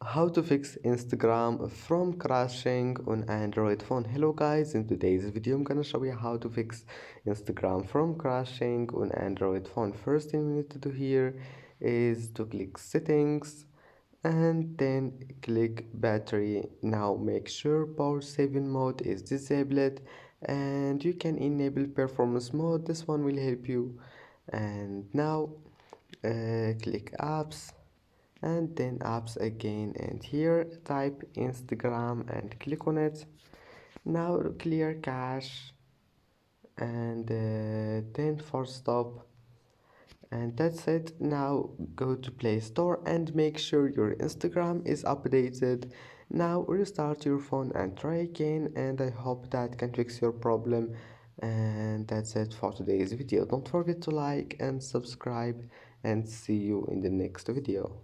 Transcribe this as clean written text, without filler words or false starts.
How to fix Instagram from crashing on Android phone. Hello guys, in today's video I'm gonna show you how to fix Instagram from crashing on Android phone. First thing we need to do here is to click settings and then click battery. Now make sure power saving mode is disabled and you can enable performance mode. This one will help you. And now click apps and then apps again, and here type Instagram and click on it. Now clear cache and then force stop, and that's it. Now go to Play Store and make sure your Instagram is updated. Now restart your phone and try again, and I hope that can fix your problem. And that's it for today's video. Don't forget to like and subscribe, and see you in the next video.